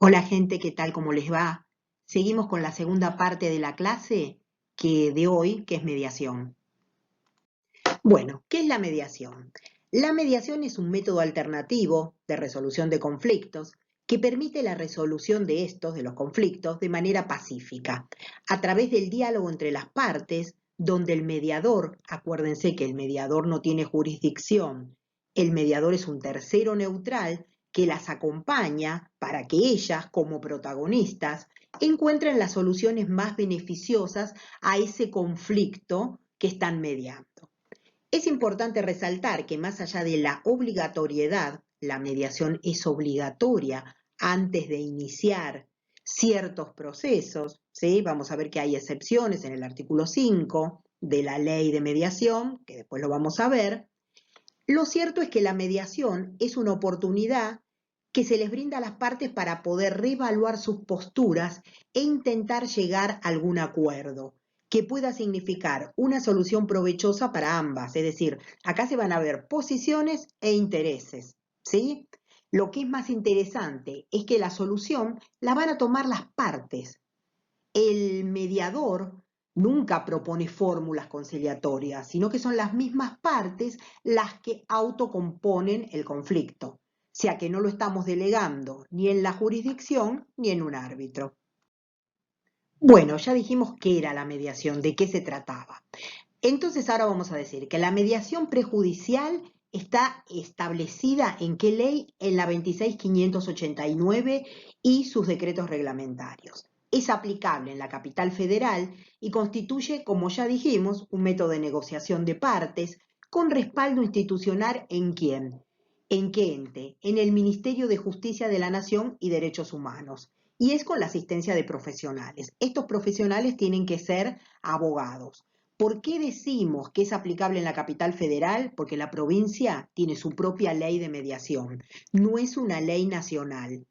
Hola gente, ¿qué tal? ¿Cómo les va? Seguimos con la segunda parte de la clase de hoy, que es mediación. Bueno, ¿qué es la mediación? La mediación es un método alternativo de resolución de conflictos que permite la resolución de estos, de los conflictos, de manera pacífica, a través del diálogo entre las partes, donde el mediador, acuérdense que el mediador no tiene jurisdicción, el mediador es un tercero neutral que las acompaña para que ellas, como protagonistas, encuentren las soluciones más beneficiosas a ese conflicto que están mediando. Es importante resaltar que más allá de la obligatoriedad, la mediación es obligatoria antes de iniciar ciertos procesos, ¿sí? Vamos a ver que hay excepciones en el artículo 5 de la ley de mediación, que después lo vamos a ver. Lo cierto es que la mediación es una oportunidad que se les brinda a las partes para poder reevaluar sus posturas e intentar llegar a algún acuerdo que pueda significar una solución provechosa para ambas. Es decir, acá se van a ver posiciones e intereses, ¿sí? Lo que es más interesante es que la solución la van a tomar las partes. El mediador nunca propone fórmulas conciliatorias, sino que son las mismas partes las que autocomponen el conflicto, o sea que no lo estamos delegando ni en la jurisdicción ni en un árbitro. Bueno, ya dijimos qué era la mediación, de qué se trataba. Entonces ahora vamos a decir que la mediación prejudicial está establecida en qué ley, en la 26.589 y sus decretos reglamentarios. Es aplicable en la capital federal y constituye, como ya dijimos, un método de negociación de partes con respaldo institucional ¿en quién? ¿En qué ente? En el Ministerio de Justicia de la Nación y Derechos Humanos. Y es con la asistencia de profesionales. Estos profesionales tienen que ser abogados. ¿Por qué decimos que es aplicable en la capital federal? Porque la provincia tiene su propia ley de mediación, no es una ley nacional.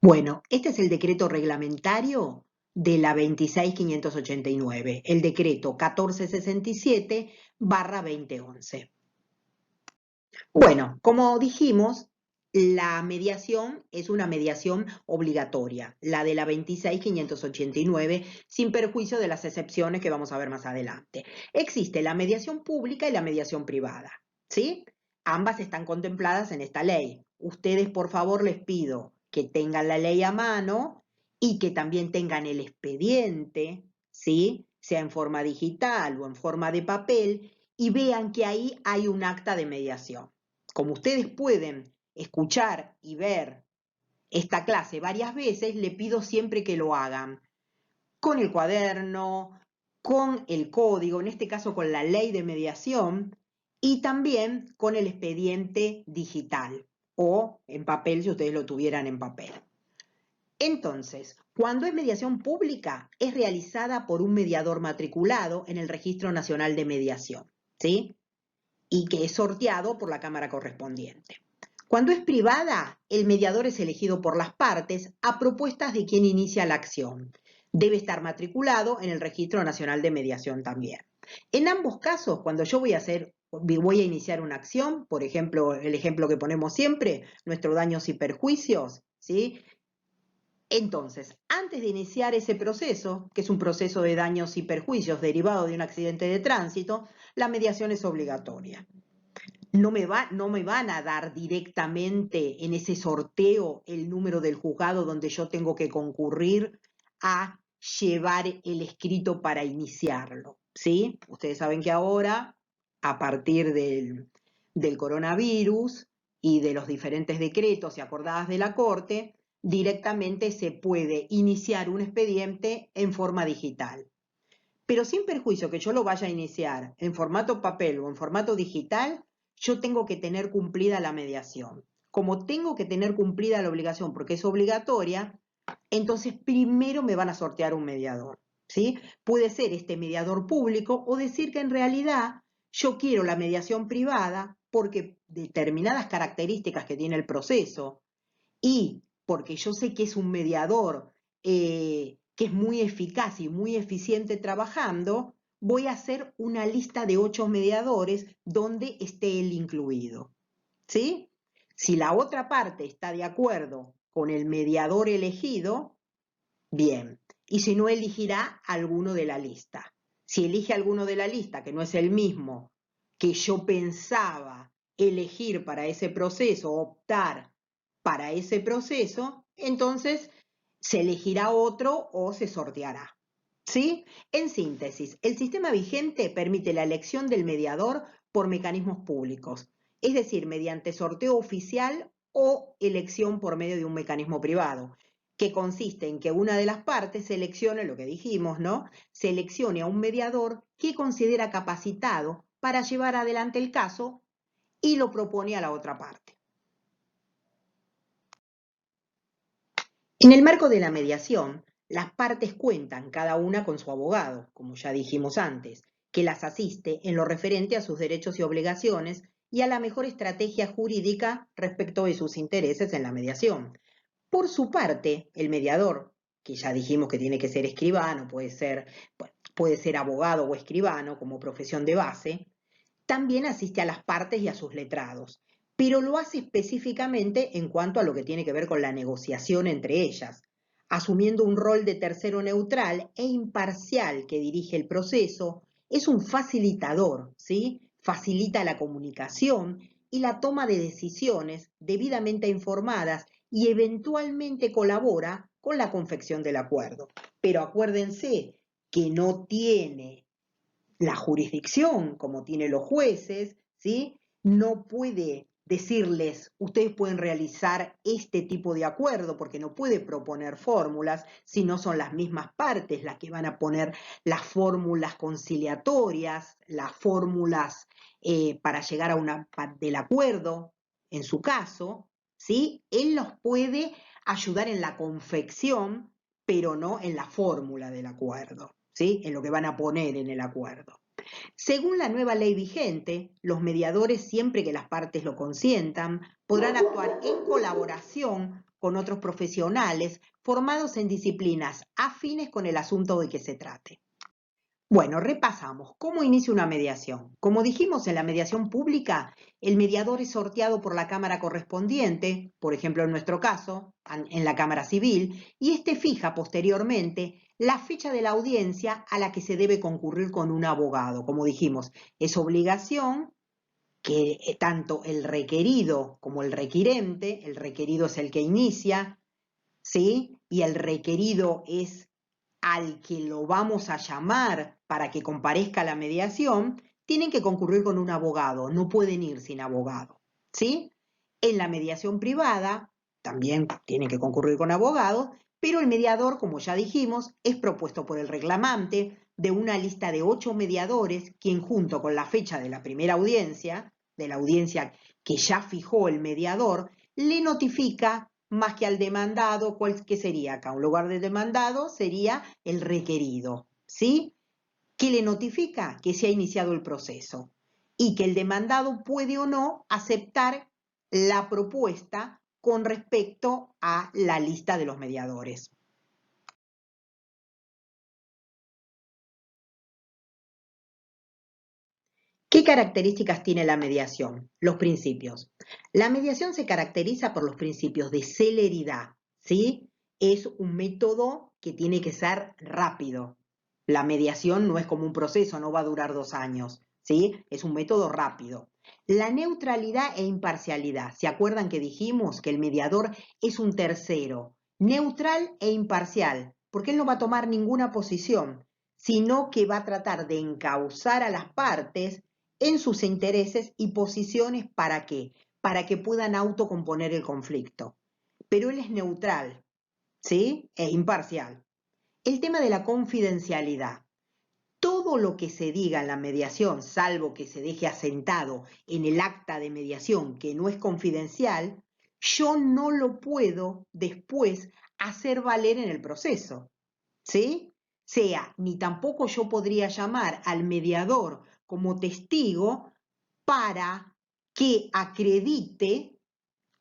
Bueno, este es el decreto reglamentario de la 26.589, el decreto 1467/2011. Bueno, como dijimos, la mediación es una mediación obligatoria, la de la 26.589, sin perjuicio de las excepciones que vamos a ver más adelante. Existe la mediación pública y la mediación privada, ¿sí? Ambas están contempladas en esta ley. Ustedes, por favor, les pido que tengan la ley a mano y que también tengan el expediente, ¿sí? Sea en forma digital o en forma de papel, y vean que ahí hay un acta de mediación. Como ustedes pueden escuchar y ver esta clase varias veces, le pido siempre que lo hagan con el cuaderno, con el código, en este caso con la ley de mediación, y también con el expediente digital o en papel si ustedes lo tuvieran en papel. Entonces, cuando es mediación pública, es realizada por un mediador matriculado en el Registro Nacional de Mediación, ¿sí? Y que es sorteado por la Cámara correspondiente. Cuando es privada, el mediador es elegido por las partes a propuestas de quien inicia la acción. Debe estar matriculado en el Registro Nacional de Mediación también. En ambos casos, cuando yo voy a iniciar una acción, por ejemplo, el ejemplo que ponemos siempre, nuestros daños y perjuicios, ¿sí? Entonces, antes de iniciar ese proceso, que es un proceso de daños y perjuicios derivado de un accidente de tránsito, la mediación es obligatoria. No me van a dar directamente en ese sorteo el número del juzgado donde yo tengo que concurrir a llevar el escrito para iniciarlo, ¿sí? Ustedes saben que ahora, a partir del coronavirus y de los diferentes decretos y acordadas de la Corte, directamente se puede iniciar un expediente en forma digital. Pero sin perjuicio que yo lo vaya a iniciar en formato papel o en formato digital, yo tengo que tener cumplida la mediación. Como tengo que tener cumplida la obligación porque es obligatoria, entonces primero me van a sortear un mediador, ¿sí? Puede ser este mediador público o decir que en realidad yo quiero la mediación privada porque determinadas características que tiene el proceso y porque yo sé que es un mediador que es muy eficaz y muy eficiente trabajando, voy a hacer una lista de 8 mediadores donde esté él incluido. ¿Sí? Si la otra parte está de acuerdo con el mediador elegido, bien. Y si no, elegirá alguno de la lista. Si elige alguno de la lista que no es el mismo que yo pensaba elegir para ese proceso, optar para ese proceso, entonces se elegirá otro o se sorteará. ¿Sí? En síntesis, el sistema vigente permite la elección del mediador por mecanismos públicos, es decir, mediante sorteo oficial o elección por medio de un mecanismo privado, que consiste en que una de las partes seleccione lo que dijimos, ¿no? Seleccione a un mediador que considera capacitado para llevar adelante el caso y lo propone a la otra parte. En el marco de la mediación, las partes cuentan cada una con su abogado, como ya dijimos antes, que las asiste en lo referente a sus derechos y obligaciones y a la mejor estrategia jurídica respecto de sus intereses en la mediación. Por su parte, el mediador, que ya dijimos que tiene que ser escribano, puede ser abogado o escribano como profesión de base, también asiste a las partes y a sus letrados, pero lo hace específicamente en cuanto a lo que tiene que ver con la negociación entre ellas, asumiendo un rol de tercero neutral e imparcial que dirige el proceso, es un facilitador, ¿sí? Facilita la comunicación y la toma de decisiones debidamente informadas y eventualmente colabora con la confección del acuerdo. Pero acuérdense que no tiene la jurisdicción, como tiene los jueces, ¿sí? No puede decirles, ustedes pueden realizar este tipo de acuerdo, porque no puede proponer fórmulas, si no son las mismas partes las que van a poner las fórmulas conciliatorias, las fórmulas para llegar a del acuerdo, en su caso, ¿sí? Él los puede ayudar en la confección, pero no en la fórmula del acuerdo, ¿sí? En lo que van a poner en el acuerdo. Según la nueva ley vigente, los mediadores, siempre que las partes lo consientan, podrán actuar en colaboración con otros profesionales formados en disciplinas afines con el asunto de que se trate. Bueno, repasamos. ¿Cómo inicia una mediación? Como dijimos en la mediación pública, el mediador es sorteado por la Cámara correspondiente, por ejemplo en nuestro caso, en la Cámara Civil, y este fija posteriormente la fecha de la audiencia a la que se debe concurrir con un abogado. Como dijimos, es obligación que tanto el requerido como el requirente, el requerido es el que inicia, ¿sí? Y el requerido es al que lo vamos a llamar para que comparezca a la mediación, tienen que concurrir con un abogado, no pueden ir sin abogado, ¿sí? En la mediación privada también tienen que concurrir con abogado, pero el mediador, como ya dijimos, es propuesto por el reclamante de una lista de 8 mediadores, quien junto con la fecha de la primera audiencia, de la audiencia que ya fijó el mediador, le notifica más que al demandado, ¿qué sería acá? Un lugar de demandado sería el requerido, ¿sí? Que le notifica que se ha iniciado el proceso y que el demandado puede o no aceptar la propuesta con respecto a la lista de los mediadores. ¿Qué características tiene la mediación? Los principios. La mediación se caracteriza por los principios de celeridad, ¿sí? Es un método que tiene que ser rápido. La mediación no es como un proceso, no va a durar 2 años, ¿sí? Es un método rápido. La neutralidad e imparcialidad. ¿Se acuerdan que dijimos que el mediador es un tercero, neutral e imparcial? Porque él no va a tomar ninguna posición, sino que va a tratar de encauzar a las partes en sus intereses y posiciones. ¿Para qué? Para que puedan autocomponer el conflicto. Pero él es neutral, ¿sí? E imparcial. El tema de la confidencialidad. Todo lo que se diga en la mediación, salvo que se deje asentado en el acta de mediación que no es confidencial, yo no lo puedo después hacer valer en el proceso, ¿sí? Ni tampoco yo podría llamar al mediador como testigo para que acredite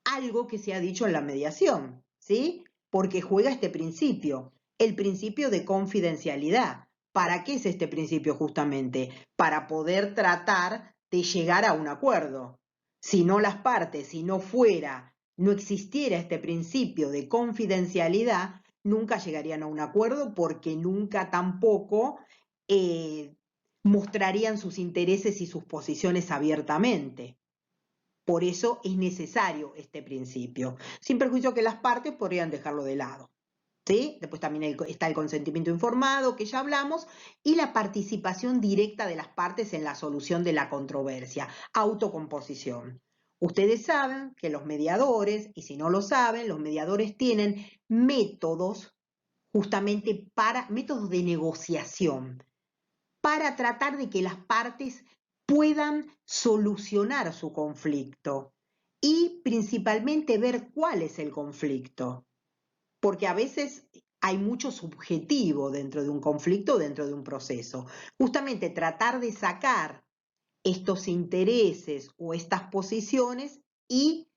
algo que se ha dicho en la mediación, ¿sí? Porque juega este principio, el principio de confidencialidad. ¿Para qué es este principio justamente? Para poder tratar de llegar a un acuerdo. Si no las partes, si no existiera este principio de confidencialidad, nunca llegarían a un acuerdo porque nunca tampoco mostrarían sus intereses y sus posiciones abiertamente. Por eso es necesario este principio, sin perjuicio que las partes podrían dejarlo de lado. ¿Sí? Después también está el consentimiento informado, que ya hablamos, y la participación directa de las partes en la solución de la controversia, autocomposición. Ustedes saben que los mediadores, y si no lo saben, los mediadores tienen métodos justamente métodos de negociación, para tratar de que las partes puedan solucionar su conflicto y principalmente ver cuál es el conflicto, porque a veces hay mucho subjetivo dentro de un conflicto, dentro de un proceso. Justamente tratar de sacar estos intereses o estas posiciones y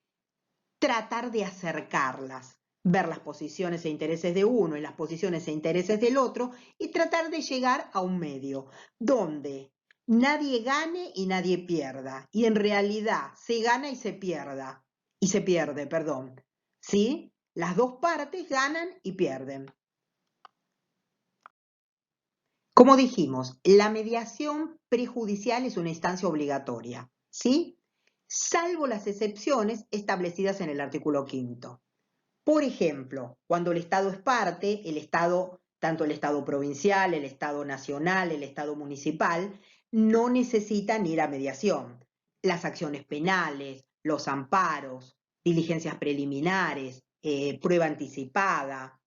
tratar de acercarlas, ver las posiciones e intereses de uno y las posiciones e intereses del otro y tratar de llegar a un medio donde nadie gane y nadie pierda, y en realidad se gana y se pierde, perdón, ¿sí? Las dos partes ganan y pierden. Como dijimos, la mediación prejudicial es una instancia obligatoria, ¿sí? Salvo las excepciones establecidas en el artículo 5º. Por ejemplo, cuando el Estado es parte, tanto el Estado provincial, el Estado nacional, el Estado municipal, no necesitan ir a mediación. Las acciones penales, los amparos, diligencias preliminares, prueba anticipada,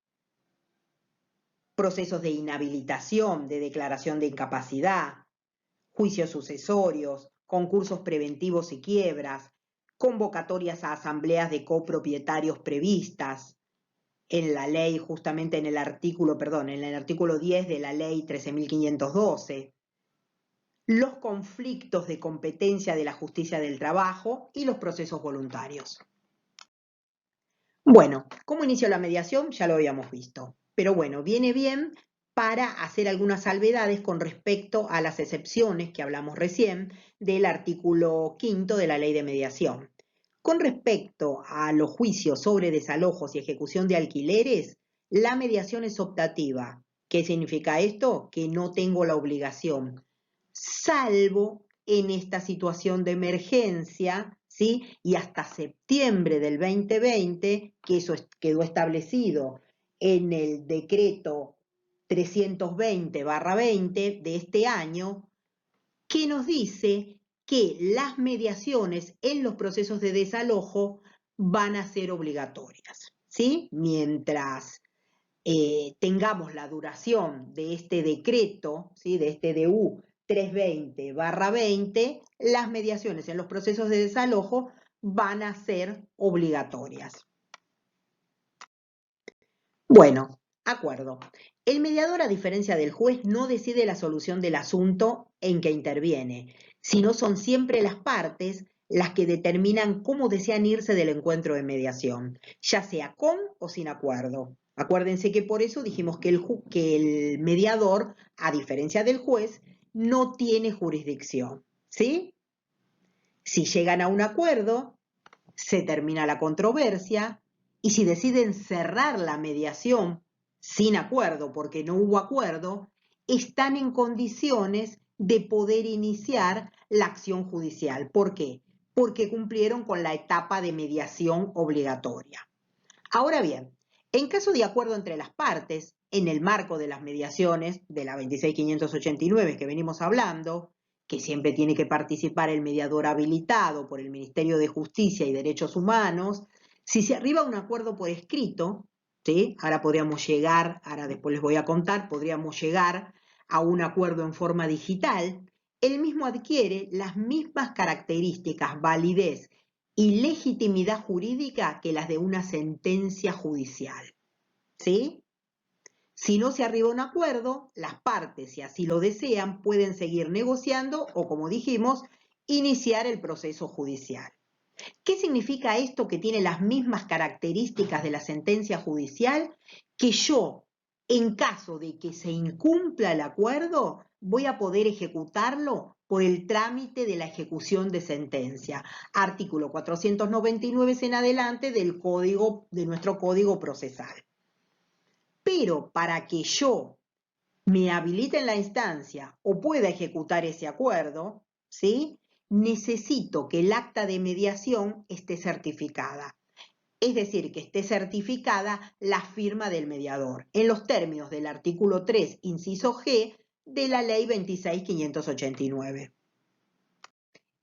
procesos de inhabilitación, de declaración de incapacidad, juicios sucesorios, concursos preventivos y quiebras, convocatorias a asambleas de copropietarios previstas en la ley, justamente en el artículo 10 de la ley 13.512, los conflictos de competencia de la justicia del trabajo y los procesos voluntarios. Bueno, ¿cómo inició la mediación? Ya lo habíamos visto. Pero bueno, viene bien para hacer algunas salvedades con respecto a las excepciones que hablamos recién del artículo 5º de la ley de mediación. Con respecto a los juicios sobre desalojos y ejecución de alquileres, la mediación es optativa. ¿Qué significa esto? Que no tengo la obligación, salvo en esta situación de emergencia, ¿sí? Y hasta septiembre del 2020, que eso quedó establecido en el decreto 320/20 de este año, que nos dice que las mediaciones en los procesos de desalojo van a ser obligatorias, ¿sí? Mientras tengamos la duración de este decreto, ¿sí? De este DU 320/20, las mediaciones en los procesos de desalojo van a ser obligatorias. Bueno, acuerdo. El mediador, a diferencia del juez, no decide la solución del asunto en que interviene, sino son siempre las partes las que determinan cómo desean irse del encuentro de mediación, ya sea con o sin acuerdo. Acuérdense que por eso dijimos que el mediador, a diferencia del juez, no tiene jurisdicción, ¿sí? Si llegan a un acuerdo, se termina la controversia, y si deciden cerrar la mediación sin acuerdo, porque no hubo acuerdo, están en condiciones de poder iniciar la acción judicial. ¿Por qué? Porque cumplieron con la etapa de mediación obligatoria. Ahora bien, en caso de acuerdo entre las partes, en el marco de las mediaciones de la 26.589 que venimos hablando, que siempre tiene que participar el mediador habilitado por el Ministerio de Justicia y Derechos Humanos, si se arriba a un acuerdo por escrito, ¿sí? Ahora después les voy a contar, podríamos llegar a un acuerdo en forma digital, el mismo adquiere las mismas características, validez y legitimidad jurídica que las de una sentencia judicial, ¿sí? Si no se arriba a un acuerdo, las partes, si así lo desean, pueden seguir negociando o, como dijimos, iniciar el proceso judicial. ¿Qué significa esto que tiene las mismas características de la sentencia judicial? Que yo, en caso de que se incumpla el acuerdo, voy a poder ejecutarlo por el trámite de la ejecución de sentencia. Artículo 499 en adelante del código, de nuestro Código Procesal. Pero para que yo me habilite en la instancia o pueda ejecutar ese acuerdo, ¿sí? Necesito que el acta de mediación esté certificada. Es decir, que esté certificada la firma del mediador, en los términos del artículo 3, inciso G, de la Ley 26.589.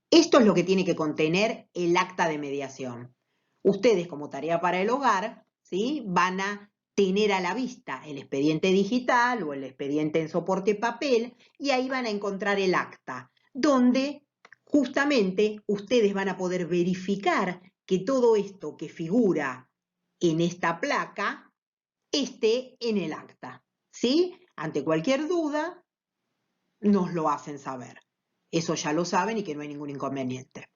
Esto es lo que tiene que contener el acta de mediación. Ustedes, como tarea para el hogar, ¿sí? Van a tener a la vista el expediente digital o el expediente en soporte papel y ahí van a encontrar el acta, donde justamente ustedes van a poder verificar que todo esto que figura en esta placa esté en el acta, ¿sí? Ante cualquier duda, nos lo hacen saber. Eso ya lo saben y que no hay ningún inconveniente.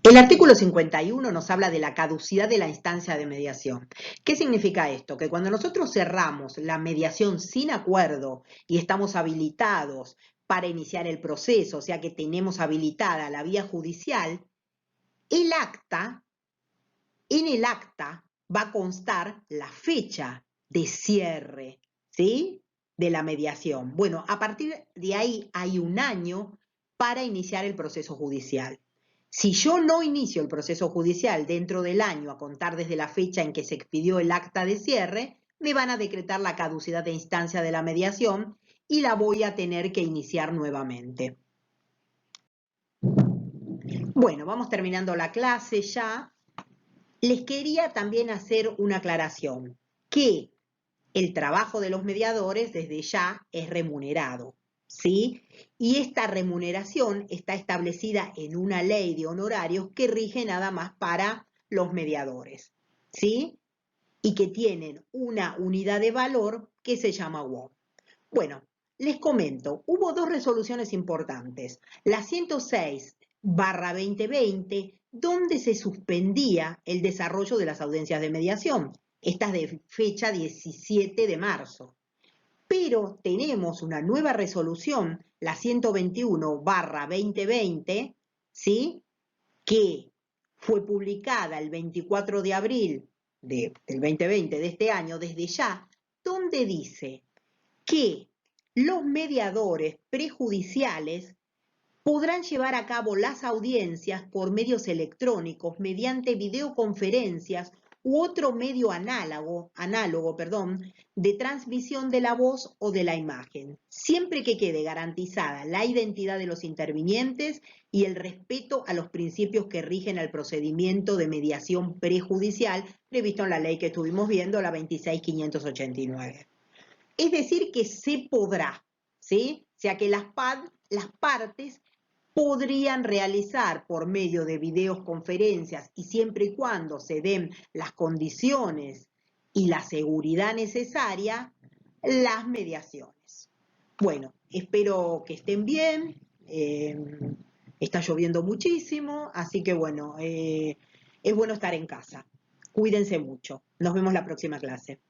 El artículo 51 nos habla de la caducidad de la instancia de mediación. ¿Qué significa esto? Que cuando nosotros cerramos la mediación sin acuerdo y estamos habilitados para iniciar el proceso, o sea que tenemos habilitada la vía judicial, en el acta va a constar la fecha de cierre, ¿sí? De la mediación. Bueno, a partir de ahí hay un año para iniciar el proceso judicial. Si yo no inicio el proceso judicial dentro del año a contar desde la fecha en que se expidió el acta de cierre, me van a decretar la caducidad de instancia de la mediación y la voy a tener que iniciar nuevamente. Bueno, vamos terminando la clase ya. Les quería también hacer una aclaración, que el trabajo de los mediadores desde ya es remunerado, ¿sí? Y esta remuneración está establecida en una ley de honorarios que rige nada más para los mediadores, ¿sí? Y que tienen una unidad de valor que se llama WOM. Bueno, les comento, hubo dos resoluciones importantes. La 106/2020, donde se suspendía el desarrollo de las audiencias de mediación. Esta es de fecha 17 de marzo. Pero tenemos una nueva resolución, la 121/2020, ¿sí? Que fue publicada el 24 de abril del 2020, de este año, desde ya, donde dice que los mediadores prejudiciales podrán llevar a cabo las audiencias por medios electrónicos, mediante videoconferencias u otro medio análogo, de transmisión de la voz o de la imagen, siempre que quede garantizada la identidad de los intervinientes y el respeto a los principios que rigen al procedimiento de mediación prejudicial previsto en la ley que estuvimos viendo, la 26.589. Es decir, que se podrá, ¿sí? O sea que las partes podrían realizar por medio de videoconferencias y siempre y cuando se den las condiciones y la seguridad necesaria, las mediaciones. Bueno, espero que estén bien. Está lloviendo muchísimo, así que bueno, es bueno estar en casa. Cuídense mucho. Nos vemos la próxima clase.